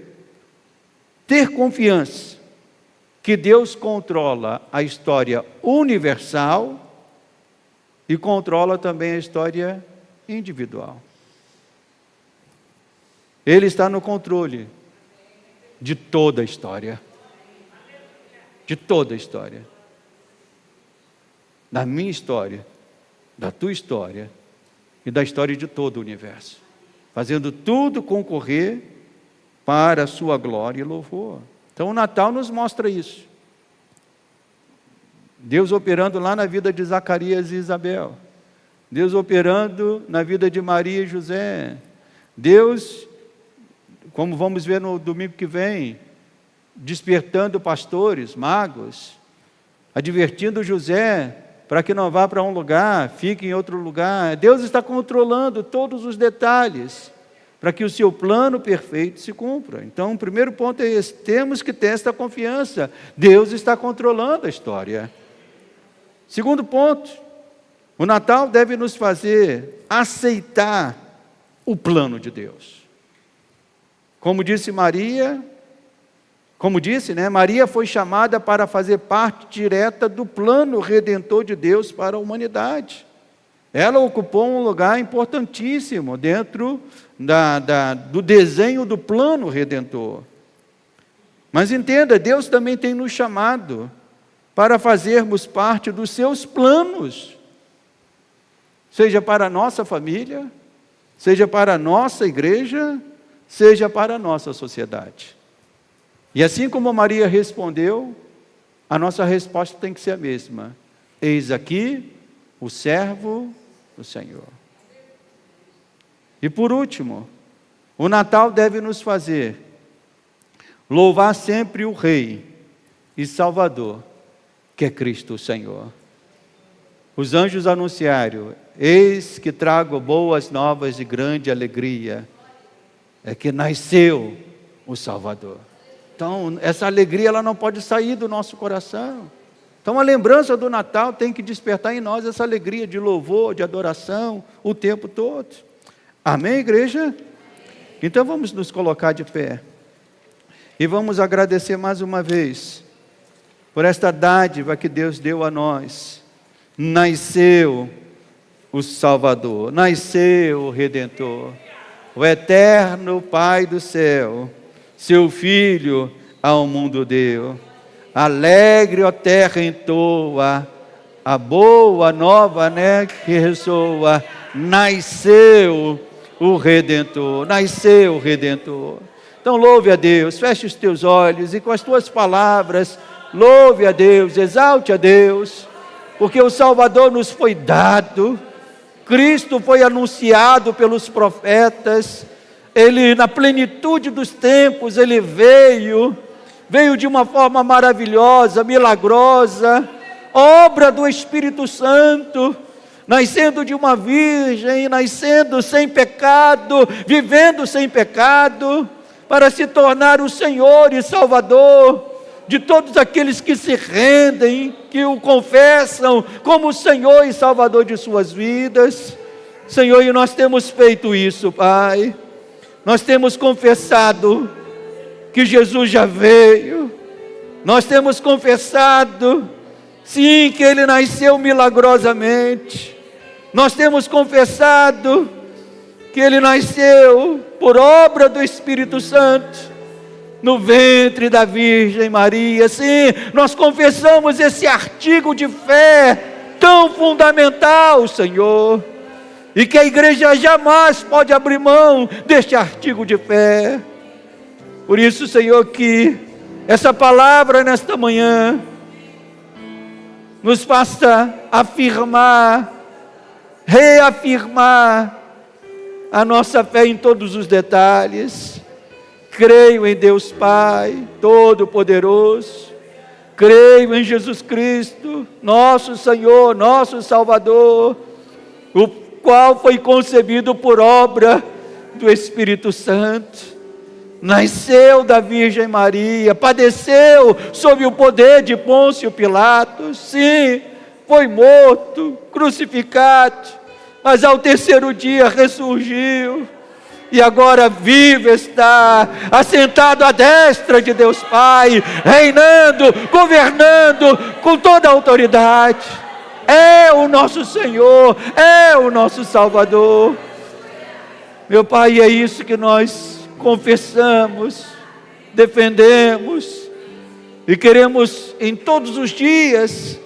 ter confiança que Deus controla a história universal e controla também a história individual. Ele está no controle de toda a história. De toda a história. Da minha história, da tua história e da história de todo o universo. Fazendo tudo concorrer para a sua glória e louvor. Então o Natal nos mostra isso. Deus operando lá na vida de Zacarias e Isabel. Deus operando na vida de Maria e José. Deus, como vamos ver no domingo que vem, despertando pastores, magos, advertindo José para que não vá para um lugar, fique em outro lugar. Deus está controlando todos os detalhes para que o seu plano perfeito se cumpra. Então, o primeiro ponto é esse: temos que ter esta confiança. Deus está controlando a história. Segundo ponto, o Natal deve nos fazer aceitar o plano de Deus. Como disse Maria, Maria foi chamada para fazer parte direta do plano redentor de Deus para a humanidade. Ela ocupou um lugar importantíssimo dentro do desenho do plano redentor. Mas entenda, Deus também tem nos chamado para fazermos parte dos seus planos, seja para a nossa família, seja para a nossa igreja, seja para a nossa sociedade. E assim como Maria respondeu, a nossa resposta tem que ser a mesma. Eis aqui o servo do Senhor. E por último, o Natal deve nos fazer louvar sempre o Rei e Salvador, que é Cristo o Senhor. Os anjos anunciaram: eis que trago boas novas de grande alegria, é que nasceu o Salvador. Então, essa alegria ela não pode sair do nosso coração. Então, a lembrança do Natal tem que despertar em nós essa alegria de louvor, de adoração, o tempo todo. Amém, igreja? Então, vamos nos colocar de pé. E vamos agradecer mais uma vez por esta dádiva que Deus deu a nós. Nasceu o Salvador, nasceu o Redentor, o eterno Pai do céu, seu Filho ao mundo deu. Alegre, ó terra, entoa a boa nova, que ressoa. Nasceu o Redentor, nasceu o Redentor. Então louve a Deus, feche os teus olhos e com as tuas palavras, louve a Deus, exalte a Deus, porque o Salvador nos foi dado, Cristo foi anunciado pelos profetas, Ele na plenitude dos tempos, Ele veio de uma forma maravilhosa, milagrosa, obra do Espírito Santo, nascendo de uma virgem, nascendo sem pecado, vivendo sem pecado, para se tornar o Senhor e Salvador de todos aqueles que se rendem, que o confessam como Senhor e Salvador de suas vidas. Senhor, e nós temos feito isso, Pai. Nós temos confessado que Jesus já veio. Nós temos confessado, sim, que Ele nasceu milagrosamente. Nós temos confessado que Ele nasceu por obra do Espírito Santo, no ventre da Virgem Maria. Sim, nós confessamos esse artigo de fé tão fundamental, Senhor, e que a igreja jamais pode abrir mão deste artigo de fé. Por isso, Senhor, que essa palavra nesta manhã nos faça afirmar, reafirmar a nossa fé em todos os detalhes. Creio em Deus Pai Todo-Poderoso, creio em Jesus Cristo, nosso Senhor, nosso Salvador, o qual foi concebido por obra do Espírito Santo, nasceu da Virgem Maria, padeceu sob o poder de Pôncio Pilatos, sim, foi morto, crucificado, mas ao terceiro dia ressurgiu, e agora vive está, assentado à destra de Deus Pai, reinando, governando com toda a autoridade. É o nosso Senhor, é o nosso Salvador. Meu Pai, é isso que nós confessamos, defendemos, e queremos em todos os dias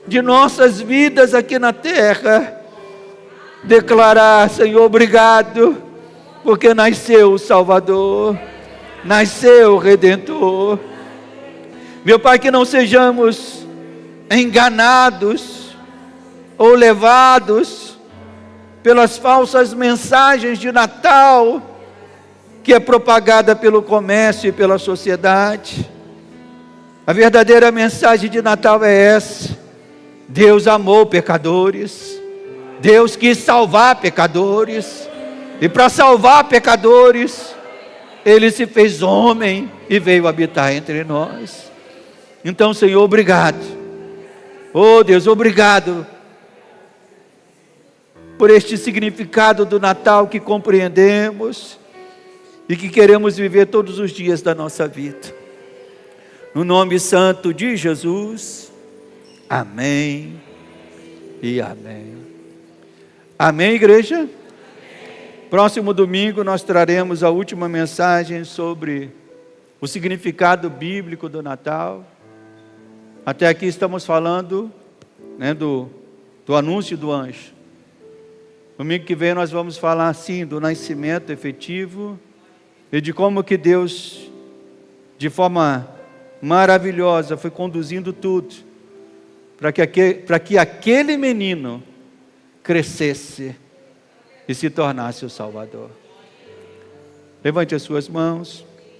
de nossas vidas aqui na terra, declarar: Senhor, obrigado, porque nasceu o Salvador, nasceu o Redentor. Meu Pai, que não sejamos enganados ou levados pelas falsas mensagens de Natal, que é propagada pelo comércio e pela sociedade. A verdadeira mensagem de Natal é essa: Deus amou pecadores, Deus quis salvar pecadores, e para salvar pecadores, Ele se fez homem e veio habitar entre nós. Então, Senhor, obrigado. Oh Deus, obrigado por este significado do Natal que compreendemos, e que queremos viver todos os dias da nossa vida. No nome santo de Jesus, amém e amém. Amém, igreja? Próximo domingo nós traremos a última mensagem sobre o significado bíblico do Natal. Até aqui estamos falando, do anúncio do anjo. Domingo que vem nós vamos falar assim do nascimento efetivo e de como que Deus, de forma maravilhosa, foi conduzindo tudo para que aquele menino crescesse e se tornasse o Salvador. Levante as suas mãos.